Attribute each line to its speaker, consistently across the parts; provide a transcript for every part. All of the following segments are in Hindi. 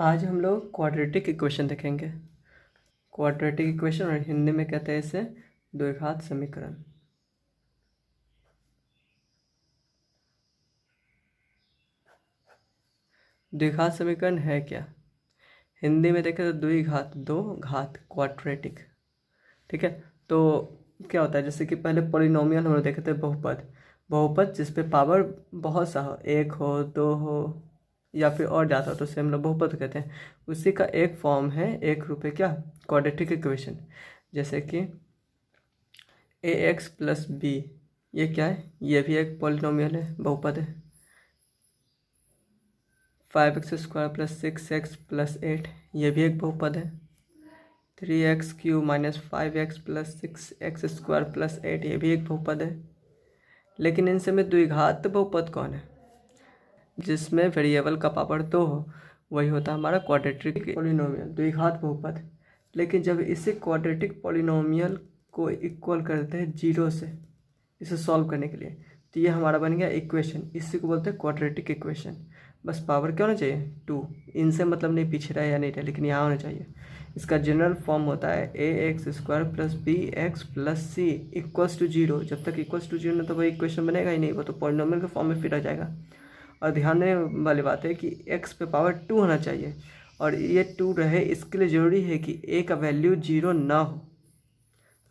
Speaker 1: आज हम लोग क्वाड्रेटिक इक्वेशन देखेंगे। क्वाड्रेटिक इक्वेशन और हिंदी में कहते हैं इसे द्विघात समीकरण। द्विघात समीकरण है क्या? हिंदी में देखें तो द्विघात, दो घात, क्वाड्रेटिक। ठीक है, तो क्या होता है, जैसे कि पहले पॉलिनोमियल हम लोग देखे थे, बहुपद। बहुपद जिस पे पावर बहुत सा हो, एक हो, दो हो या फिर और ज़्यादा हो, तो उसे हम लोग बहुपद कहते हैं। उसी का एक फॉर्म है, एक रूप है क्या, क्वाड्रेटिक इक्वेशन। जैसे कि ए एक्स प्लस बी, ये क्या है, ये भी एक पॉलिनोमियल है, बहुपद है। 5x² प्लस 6x प्लस 8, ये भी एक बहुपद है। 3x³ minus 5x plus 6x² plus 8, ये भी एक बहुपद है। लेकिन इनसे में द्विघात बहुपद कौन है? जिसमें वेरिएबल का पावर 2 हो, वही होता है हमारा क्वाड्रेटिक पॉलिनोमियल, द्विघात बहुपद। लेकिन जब इसे क्वाड्रेटिक पॉलिनोमियल को इक्वल करते हैं 0 से, इसे सॉल्व करने के लिए, तो ये हमारा बन गया इक्वेशन। इसी को बोलते हैं क्वाड्रेटिक इक्वेशन। बस पावर क्या होना चाहिए, 2। इनसे मतलब नहीं पीछे रहे या नहीं रहे, लेकिन यहाँ होना चाहिए। इसका जनरल फॉर्म होता है ax² plus bx plus c equals to 0। जब तक इक्वल्स टू 0 ना, तो वही इक्वेशन बनेगा ही नहीं, वो तो पॉलिनोमियल के फॉर्म में फिर आ जाएगा। और ध्यान देने वाली बात है कि x पे पावर 2 होना चाहिए, और ये 2 रहे, इसके लिए ज़रूरी है कि a का वैल्यू 0 ना हो।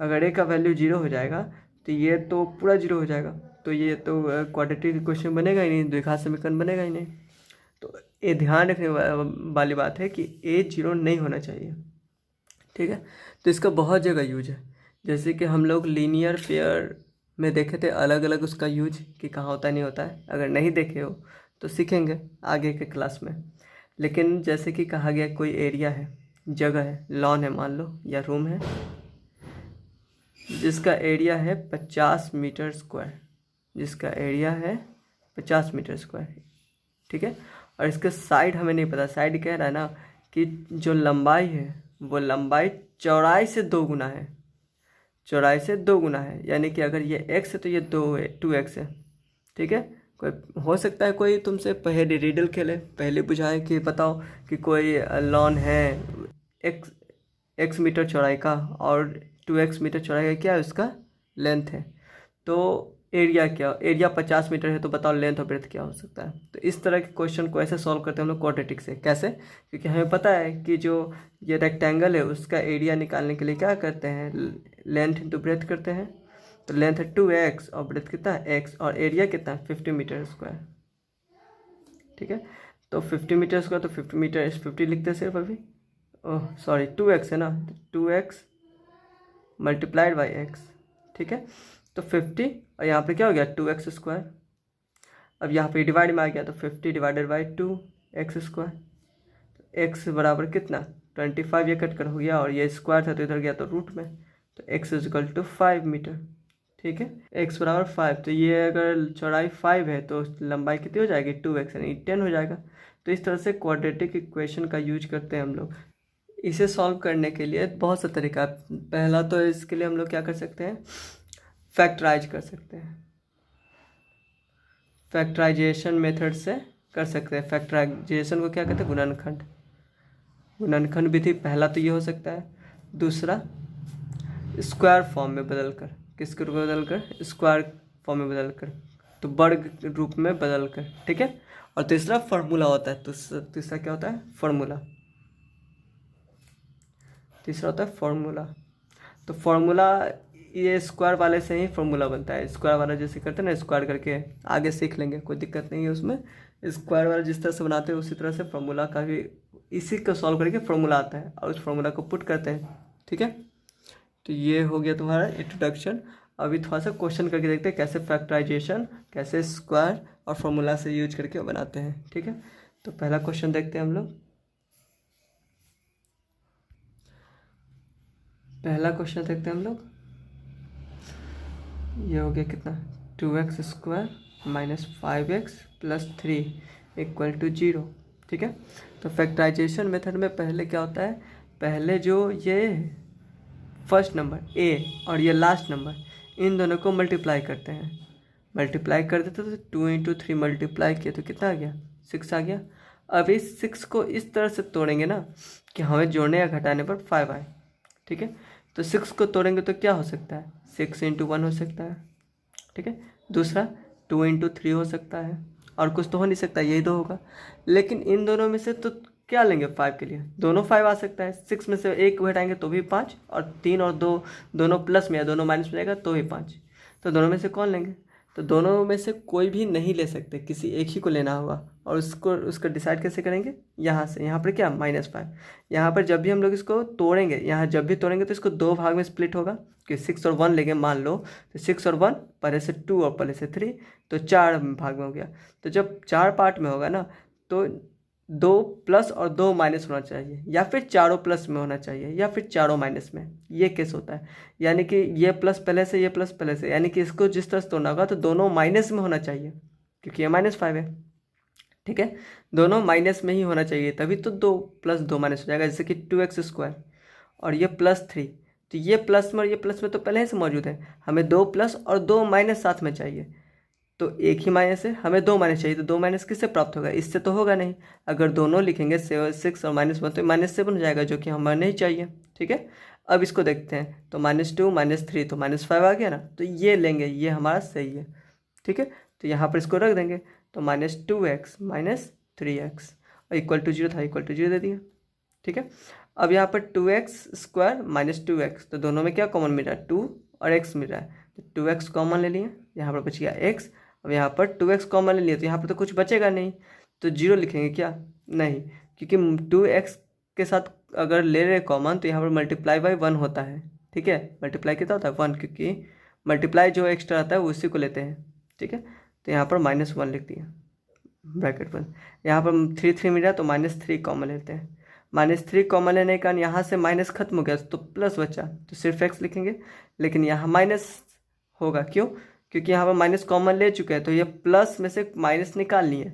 Speaker 1: अगर a का वैल्यू 0 हो जाएगा तो ये तो पूरा 0 हो जाएगा, तो ये तो क्वाड्रेटिक इक्वेशन बनेगा ही नहीं, द्विघात समीकरण बनेगा ही नहीं। तो ये ध्यान रखने वाली बात है कि a 0 नहीं होना चाहिए। ठीक है, तो इसका बहुत जगह यूज है। जैसे कि हम लोग लीनियर पेयर में देखे थे अलग अलग उसका यूज कि कहाँ होता है, नहीं होता है। अगर नहीं देखे हो तो सीखेंगे आगे के क्लास में। लेकिन जैसे कि कहा गया, कोई एरिया है, जगह है, लॉन है मान लो, या रूम है, जिसका एरिया है 50 मीटर स्क्वायर, जिसका एरिया है 50 मीटर स्क्वायर। ठीक है, और इसके साइड हमें नहीं पता। साइड कह रहा है ना कि जो लंबाई है वो लंबाई चौड़ाई से 2 गुना है, चौड़ाई से 2 गुना है। यानी कि अगर ये x है तो ये 2x है। ठीक है, कोई हो सकता है कोई तुमसे पहले रिडल खेले, पहले बुझाए कि बताओ कि कोई लॉन है x मीटर चौड़ाई का और 2x मीटर चौड़ाई का, क्या है उसका लेंथ है, तो एरिया क्या, एरिया 50 मीटर है, तो बताओ लेंथ और ब्रेथ क्या हो सकता है। तो इस तरह के क्वेश्चन को ऐसे सॉल्व करते हैं हम लोग क्वाड्रेटिक से। कैसे? क्योंकि हमें पता है कि जो ये रेक्टेंगल है उसका एरिया निकालने के लिए क्या करते हैं, लेंथ इंटू ब्रेथ करते हैं। तो लेंथ है 2x और ब्रेथ कितना है x, और एरिया कितना है 50 मीटर स्क्वायर। ठीक है, तो 50 मीटर स्क्वायर, तो 50 मीटर 50 लिखते हैं सिर्फ अभी। ओह सॉरी, 2x है ना, 2x मल्टीप्लाइड बाई x। ठीक है, तो 50, और यहाँ पे क्या हो गया 2x²। अब यहाँ पे डिवाइड में आ गया, तो 50 डिवाइडेड बाई 2x²। तो x बराबर कितना 25, ये कट कर हो गया, और ये स्क्वायर था तो इधर गया तो रूट में, तो x = 5 मीटर। ठीक है, x बराबर 5, तो ये अगर चौड़ाई 5 है तो लंबाई कितनी हो जाएगी 2x, यानी 10 हो जाएगा। तो इस तरह से क्वाड्रेटिक इक्वेशन का यूज करते हैं हम लोग। इसे सॉल्व करने के लिए बहुत सा तरीका। पहला तो इसके लिए हम लोग क्या कर सकते हैं, फैक्टराइज कर सकते हैं, फैक्टराइजेशन मेथड से कर सकते हैं। फैक्टराइजेशन को क्या कहते हैं, गुणनखंड, गुणनखंड विधि। पहला तो ये हो सकता है। दूसरा स्क्वायर फॉर्म में बदल कर, किसके रूप में बदल कर, स्क्वायर फॉर्म में बदल कर, तो वर्ग रूप में बदल कर। ठीक है, और तीसरा फार्मूला होता है। तो तीसरा क्या होता है, फार्मूला। तीसरा होता है फार्मूला। तो फार्मूला, ये स्क्वायर वाले से ही फार्मूला बनता है। स्क्वायर वाला जैसे करते हैं ना, स्क्वायर करके आगे सीख लेंगे, कोई दिक्कत नहीं है उसमें। स्क्वायर वाला जिस तरह से बनाते हैं उसी तरह से फार्मूला का भी, इसी को सॉल्व करके फार्मूला आता है और उस फार्मूला को पुट करते हैं। ठीक है, तो ये हो गया तुम्हारा इंट्रोडक्शन। अभी थोड़ा सा क्वेश्चन करके देखते हैं कैसे फैक्टराइजेशन, कैसे स्क्वायर और फार्मूला से यूज करके बनाते हैं। ठीक है, तो पहला क्वेश्चन देखते हैं हम लोग। पहला क्वेश्चन देखते हैं हम लोग। ये हो गया कितना, 2x² minus 5x plus 3 equal to 0। ठीक है, तो फैक्टराइजेशन मेथड में पहले क्या होता है, पहले जो ये फर्स्ट नंबर a और ये लास्ट नंबर, इन दोनों को मल्टीप्लाई करते हैं। मल्टीप्लाई कर देते तो 2 × 3 मल्टीप्लाई किया तो कितना आ गया, 6 आ गया। अब इस 6 को इस तरह से तोड़ेंगे ना कि हमें जोड़ने या घटाने पर 5 आए, ठीक है। तो 6 को तोड़ेंगे तो क्या हो सकता है, 6 × 1 हो सकता है, ठीक है। दूसरा 2 × 3 हो सकता है, और कुछ तो हो नहीं सकता, यही दो होगा। लेकिन इन दोनों में से तो क्या लेंगे 5 के लिए, दोनों 5 आ सकता है। 6 में से एक घटाएंगे तो भी 5, और 3 और 2 दोनों प्लस में या दोनों माइनस में जाएगा तो भी 5। तो दोनों में से कौन लेंगे, तो दोनों में से कोई भी नहीं ले सकते, किसी एक ही को लेना होगा। और उसको डिसाइड कैसे करेंगे, यहाँ से, यहाँ पर क्या -5। यहाँ पर जब भी हम लोग इसको तोड़ेंगे, यहाँ जब भी तोड़ेंगे तो इसको 2 भाग में स्प्लिट होगा, कि 6 और 1 लेंगे मान लो, तो 6 और 1 पहले से 2 और पहले से 3, तो 4 भाग में हो गया। तो जब 4 पार्ट में होगा ना, तो 2 प्लस और 2 माइनस होना चाहिए, या फिर चारों प्लस में होना चाहिए, या फिर चारों माइनस में, ये केस होता है। यानी कि ये प्लस पहले से, ये प्लस पहले से, यानी कि इसको जिस तरह से तोड़ना होगा तो दोनों माइनस में होना चाहिए, क्योंकि ये -5 है, ठीक है। दोनों माइनस में ही होना चाहिए, तभी तो 2 + 2 माइनस हो जाएगा। जैसे कि 2x², और ये +3, तो ये प्लस में और ये प्लस में तो पहले से मौजूद है, हमें 2 प्लस और 2 माइनस साथ में चाहिए, तो एक ही माइनस है, हमें 2 माइनस चाहिए, तो 2 माइनस किससे प्राप्त होगा, इससे तो होगा नहीं। अगर दोनों लिखेंगे 6 और -1 तो -7 हो जाएगा, जो कि हमें नहीं चाहिए, ठीक है। अब इसको देखते हैं, तो -2 -3 तो -5 आ गया ना, तो ये लेंगे, ये हमारा सही है, ठीक है। तो यहाँ पर इसको रख देंगे, तो -2x - 3x, और =0 था, =0 दे दिया, ठीक है। अब यहाँ पर 2x² - 2x, तो दोनों में क्या कॉमन मिल रहा है, 2 और x मिल रहा है, तो 2x कॉमन ले लिए, यहाँ पर बच गया x। अब यहाँ पर 2x कॉमन ले लिए, तो यहाँ पर तो कुछ बचेगा नहीं, तो 0 लिखेंगे क्या, नहीं, क्योंकि 2x के साथ अगर ले रहे कॉमन तो यहाँ पर ×1 होता है, ठीक है। मल्टीप्लाई कितना होता है 1, क्योंकि मल्टीप्लाई जो एक्स्ट्रा आता है वो उसी को लेते हैं, ठीक है। तो यहाँ पर -1 लिख दिया, ब्रैकेट बंद। यहाँ पर 3 मिल रहा है, तो -3 कॉमन लेते हैं। -3 कॉमन लेने के कारण यहाँ से माइनस खत्म हो गया, तो प्लस बचा, तो सिर्फ x लिखेंगे। लेकिन यहाँ माइनस होगा, क्यों, क्योंकि यहाँ पर माइनस कॉमन ले चुके हैं, तो ये प्लस में से माइनस निकालनी है,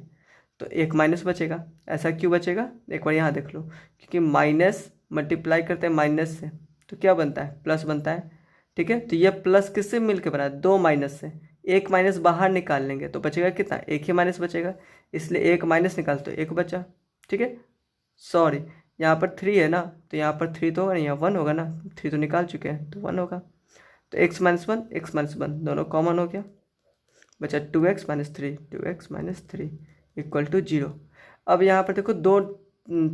Speaker 1: तो एक माइनस बचेगा। ऐसा क्यों बचेगा, एक बार यहाँ देख लो, क्योंकि माइनस मल्टीप्लाई करते हैं माइनस से, तो क्या बनता है, प्लस बनता है, ठीक है। तो ये प्लस किससे मिलकर बना है, 2 माइनस से, एक माइनस बाहर निकाल लेंगे तो बचेगा कितना, एक ही माइनस बचेगा, इसलिए एक माइनस निकाल तो एक बचा, ठीक है। सॉरी, यहाँ पर 3 है ना, तो यहाँ पर 3 तो होगा नहीं, यहाँ 1 होगा ना, 3 तो निकाल चुके हैं, तो 1 होगा। तो x - 1 x - 1 दोनों कॉमन हो गया, बचा 2x - 3 2x - 3 = 0। अब यहाँ पर देखो 2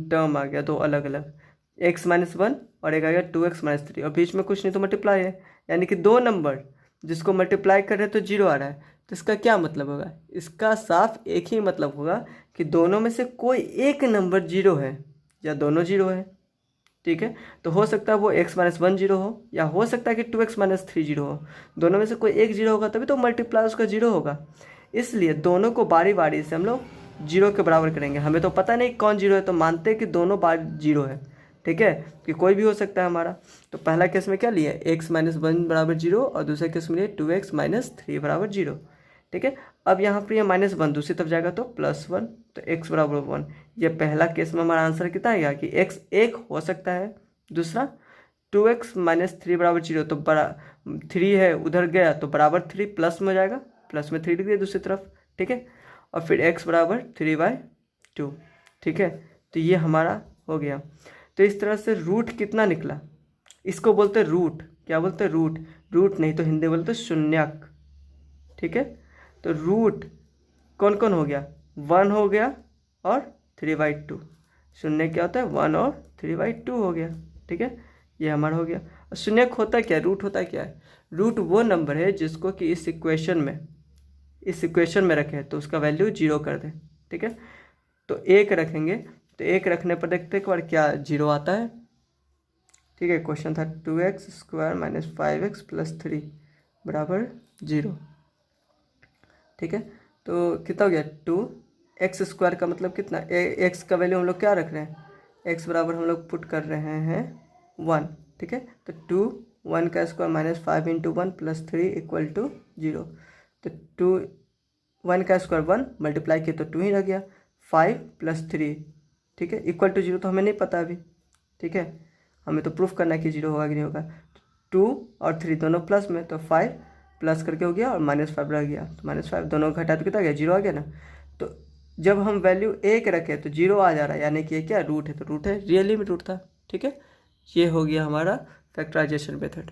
Speaker 1: टर्म आ गया, 2 अलग अलग, x - 1 और एक आ गया 2x - 3, और बीच में कुछ नहीं तो मल्टीप्लाई है, यानी कि 2 नंबर जिसको मल्टीप्लाई कर रहे हैं तो 0 आ रहा है। तो इसका क्या मतलब होगा, इसका साफ एक ही मतलब होगा कि दोनों में से कोई एक नंबर 0 है, या दोनों 0 है, ठीक है। तो हो सकता है वो x - 1 0 हो, या हो सकता है कि 2x - 3 0 हो, दोनों में से कोई एक 0 होगा, तभी तो मल्टीप्लाई उसका 0 होगा। इसलिए दोनों को बारी बारी से हम लोग 0 के बराबर करेंगे। हमें तो पता नहीं कौन 0 है, तो मानते हैं कि दोनों बार 0 है, ठीक है, कि कोई भी हो सकता है हमारा। तो पहला केस में क्या लिए, x - 1 = 0, और दूसरे केस में लिए 2x - 3 = 0, ठीक है। अब यहाँ पर ये -1 दूसरी तरफ जाएगा तो +1, तो x = 1। ये पहला केस में हमारा आंसर कितना आएगा कि x 1 हो सकता है। दूसरा 2x - 3 = 0, तो 3 है उधर गया तो बराबर 3 प्लस में हो जाएगा, प्लस में 3 लिख दिया दूसरी तरफ, ठीक है। और फिर x = 3/2, ठीक है। तो ये हमारा हो गया। तो इस तरह से रूट कितना निकला, इसको बोलते हैं रूट, क्या बोलते हैं, रूट, रूट नहीं तो हिंदी बोलते शून्यक, ठीक है। तो रूट कौन कौन हो गया, 1 हो गया और 3/2, शून्य क्या होता है 1 और 3/2 हो गया, ठीक है। ये हमारा हो गया। शून्यक होता क्या है, रूट होता क्या है, रूट वो नंबर है जिसको कि इस इक्वेशन में रखें तो उसका वैल्यू 0 कर दें, ठीक है। तो 1 रखेंगे, तो 1 रखने पर देखते एक बार क्या 0 आता है, ठीक है। क्वेश्चन था 2x² - 5x + 3 = 0, ठीक है। तो कितना हो गया 2x² का मतलब कितना, x का वैल्यू हम लोग क्या रख रहे हैं, x बराबर हम लोग पुट कर रहे हैं 1, ठीक है। तो 2 1 का स्क्वायर -5 × 1 + 3 = 0। तो 2 1 का स्क्वायर 1 मल्टीप्लाई किया तो 2 ही रह गया, 5 + 3, ठीक है, = 0 तो हमें नहीं पता अभी, ठीक है, हमें तो प्रूफ करना है कि 0 होगा कि नहीं होगा। 2 और 3 दोनों प्लस में, तो 5 प्लस करके हो गया और -5 रह गया, तो -5 दोनों घटा तो कितना गया 0 आ गया ना। तो जब हम वैल्यू 1 रखें तो 0 आ जा रहा है, यानी कि ये क्या रूट है, तो रूट है, रियली में रूट था। ठीक है, ये हो गया हमारा फैक्टराइजेशन मेथड।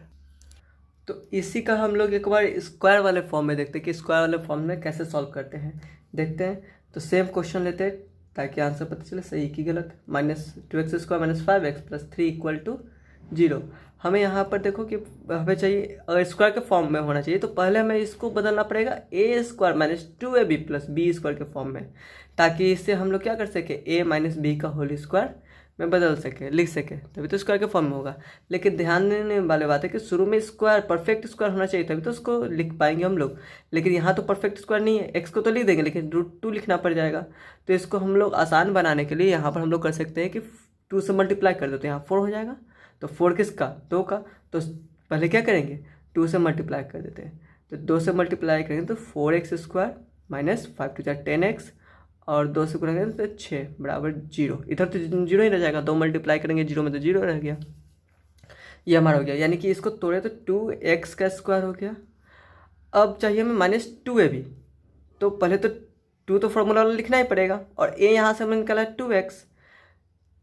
Speaker 1: तो इसी का हम लोग एक बार स्क्वायर वाले फॉर्म में देखते हैं कि स्क्वायर वाले फॉर्म में कैसे सॉल्व करते हैं, देखते हैं। तो सेम क्वेश्चन लेते हैं ताकि आंसर पता चले सही की गलत। -2x² - 5x + 3 = 0। हमें यहाँ पर देखो कि हमें चाहिए, अगर स्क्वायर के फॉर्म में होना चाहिए तो पहले हमें इसको बदलना पड़ेगा a² - 2ab + b² के फॉर्म में, ताकि इससे हम लोग क्या कर सके, a - b का होल स्क्वायर में बदल सके, लिख सके, तभी तो स्क्वायर के फॉर्म में होगा। लेकिन ध्यान देने वाली बात है कि शुरू में स्क्वायर परफेक्ट स्क्वायर होना चाहिए, तभी तो उसको लिख पाएंगे हम लोग। लेकिन यहाँ तो परफेक्ट स्क्वायर नहीं है, एक्स को तो लिख देंगे लेकिन √2 लिखना पड़ जाएगा। तो इसको हम लोग आसान बनाने के लिए यहाँ पर हम लोग कर सकते हैं कि 2 से मल्टीप्लाई कर दो तो यहाँ 4 हो जाएगा। तो 4 किसका, 2 का। तो पहले क्या करेंगे, 2 से मल्टीप्लाई कर देते हैं। तो 2 से मल्टीप्लाई करेंगे तो 4x² - 5 × 10x और 2 से गुणा करेंगे तो 6 = 0। इधर तो 0 ही रह जाएगा, 2 मल्टीप्लाई करेंगे 0 में तो 0 रह गया। ये हमारा हो गया, यानी कि इसको तोड़े तो 2x² हो गया। अब चाहिए हमें -2ab। तो पहले तो 2 तो फॉर्मूला वाला लिखना ही पड़ेगा, और a यहाँ से हमने निकाला 2x।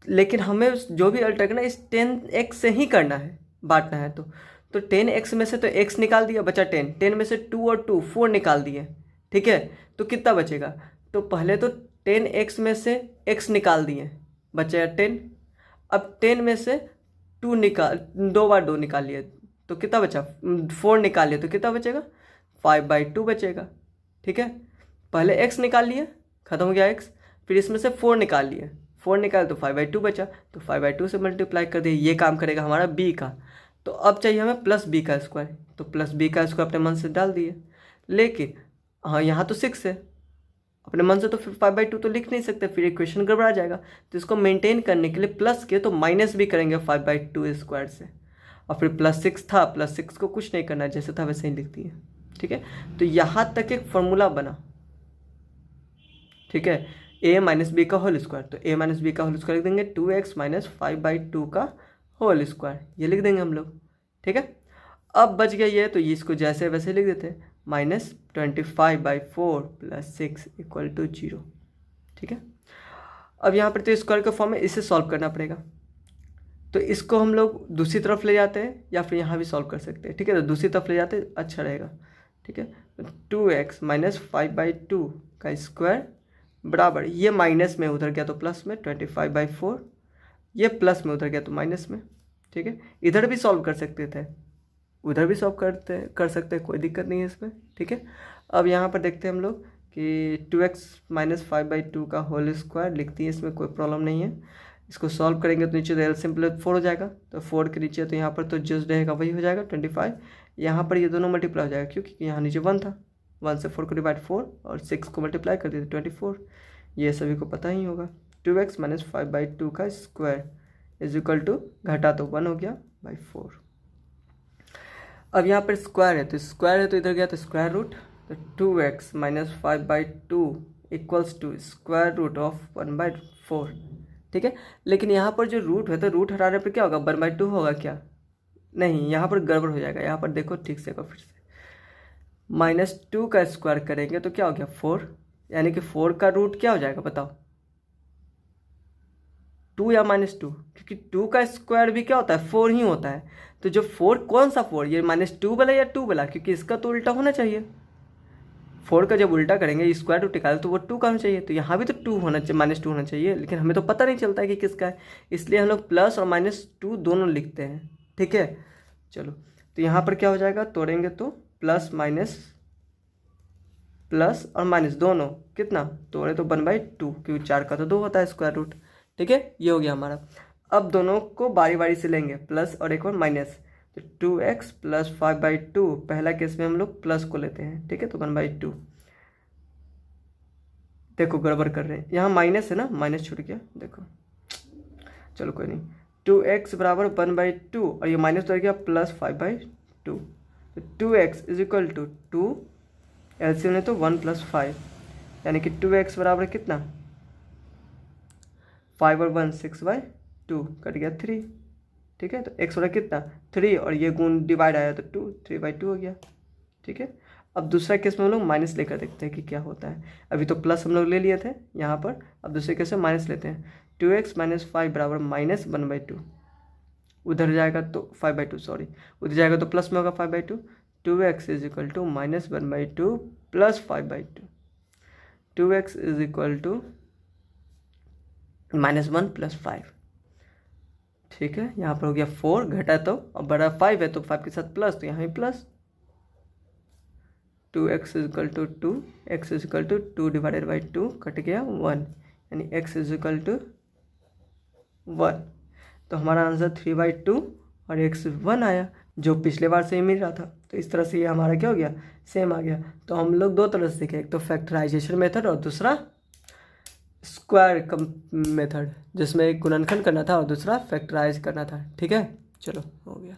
Speaker 1: लेकिन हमें जो भी अल्टर करना है इस 10x से ही करना है, बांटना है। तो 10x में से तो x निकाल दिया, बचा 10। 10 में से 2 और 2 4 निकाल दिए। ठीक है, तो कितना बचेगा, तो पहले तो 10x में से x निकाल दिए, बचेगा 10। अब 10 में से 2 निकाल, 2 बार 2 निकाल लिए तो कितना बचा, 4 निकाल लिए तो कितना बचेगा, 5/2 बचेगा। ठीक है, पहले x निकाल लिए, खत्म हो गया x। फिर इसमें से 4 निकाल लिए, 4 निकाल तो 5/2 बचा, तो 5/2 से मल्टीप्लाई कर दिए। ये काम करेगा हमारा b का। तो अब चाहिए हमें +b², तो +b² अपने मन से डाल दिए। लेकिन हाँ, यहाँ तो 6 है, अपने मन से तो फिर 5/2 तो लिख नहीं सकते, फिर इक्वेशन गड़बड़ा जाएगा। तो इसको मेंटेन करने के लिए प्लस के तो माइनस भी करेंगे 5/2² से। और फिर +6 था, +6 को कुछ नहीं करना, जैसे था वैसे ही लिख दिए। ठीक है, तो यहाँ तक एक फॉर्मूला बना। ठीक है, a - b का होल स्क्वायर, तो a - b का होल स्क्वायर लिख देंगे 2x - 5/2 का होल स्क्वायर, ये लिख देंगे हम लोग। ठीक है, अब बच गया ये, तो इसको जैसे वैसे लिख देते हैं, -25/4 + 6 = 0। ठीक है, अब यहाँ पर तो स्क्वायर का फॉर्म है, इसे सॉल्व करना पड़ेगा। तो इसको हम लोग दूसरी तरफ ले जाते हैं या फिर यहाँ भी सॉल्व कर सकते हैं। ठीक है, तो दूसरी तरफ ले जाते हैं, अच्छा रहेगा। ठीक है, तो 2x - 5/2 का स्क्वायर बराबर, ये माइनस में उधर गया तो प्लस में 25/4, ये प्लस में उधर गया तो माइनस में। ठीक है, इधर भी सॉल्व कर सकते थे, उधर भी सॉल्व कर सकते हैं, कोई दिक्कत नहीं है इसमें। ठीक है, अब यहाँ पर देखते हैं हम लोग कि 2x - 5/2 का होल स्क्वायर लिखती है, इसमें कोई प्रॉब्लम नहीं है। इसको सॉल्व करेंगे तो नीचे तो एलसीएम + 4 हो जाएगा, तो 4 के नीचे तो यहाँ पर तो जो रहेगा वही हो जाएगा 25। यहाँ पर ये दोनों मल्टीप्लाई हो जाएगा, क्योंकि यहाँ नीचे 1 था, 1 से 4 को डिवाइड 4 और 6 को मल्टीप्लाई कर दिए 24। ये सभी को पता ही होगा। 2x - 5/2 का स्क्वायर = घटा तो 1 हो गया /4। अब यहाँ पर स्क्वायर है, तो इधर गया तो स्क्वायर रूट, तो 2x - 5/2 = √1/4। ठीक है, लेकिन यहाँ पर जो रूट है तो रूट हटाने पर क्या होगा, 1/2 होगा क्या, नहीं, यहाँ पर गड़बड़ हो जाएगा। यहाँ पर देखो ठीक से, फिर से -2 का स्क्वायर करेंगे तो क्या हो गया 4, यानी कि 4 का रूट क्या हो जाएगा बताओ, 2 या -2, क्योंकि 2 का स्क्वायर भी क्या होता है 4 ही होता है। तो जो 4 कौन सा 4, ये -2 वाला या 2 वाला, क्योंकि इसका तो उल्टा होना चाहिए। 4 का जब उल्टा करेंगे स्क्वायर रूट निकाले तो वो 2 का होना चाहिए, तो यहाँ भी तो 2 होना चाहिए, -2 होना चाहिए, लेकिन हमें तो पता नहीं चलता है कि किसका है, इसलिए हम लोग प्लस और -2 दोनों लिखते हैं। ठीक है, चलो, तो यहाँ पर क्या हो जाएगा, तोड़ेंगे तो प्लस और माइनस दोनों कितना तोड़े तो 1/2, क्योंकि 4 का तो 2 होता है स्क्वायर रूट। ठीक है, ये हो गया हमारा। अब दोनों को बारी बारी से लेंगे, प्लस और एक और माइनस, तो 2x + 5/2, पहला केस में हम लोग प्लस को लेते हैं। ठीक है, तो 1/2, देखो गड़बड़ कर रहे हैं, यहाँ माइनस है ना, माइनस छूट गया, देखो, चलो कोई नहीं। 2x = 1/2 और ये माइनस तो गया प्लस 5/2, तो 2x = 2, एलसीएम ने तो 1 + 5, यानी कि 2x बराबर कितना, 5 और 1 6/2, कट गया 3। ठीक है, तो x बराबर कितना 3, और ये गुण डिवाइड आया तो 2, 3/2 हो गया। ठीक है, अब दूसरा केस में हम लोग माइनस लेकर देखते हैं कि क्या होता है। अभी तो प्लस हम लोग ले लिए थे यहाँ पर, अब दूसरे केस में माइनस लेते हैं। 2x माइनस 5 बराबर माइनस 1/2, उधर जाएगा तो 5/2 सॉरी, उधर जाएगा तो प्लस में होगा 5/2। 2x is equal to minus 1/2 plus 5/2, 2x is equal to -1 + 5। ठीक है, यहाँ पर हो गया 4, घटा तो अब बड़ा 5 है तो 5 के साथ प्लस, तो यहाँ भी plus. 2x is equal to 2, x is equal to 2 divided by 2, cut गया 1, यानी x इज इक्वल टू 1। तो हमारा आंसर 3/2 और x 1 आया, जो पिछले बार से ही मिल रहा था। तो इस तरह से ये हमारा क्या हो गया, सेम आ गया। तो हम लोग दो तरह से सीखे, एक तो फैक्टराइजेशन मेथड और दूसरा स्क्वायर मेथड, जिसमें एक गुणनखंड करना था और दूसरा फैक्टराइज करना था। ठीक है, चलो हो गया।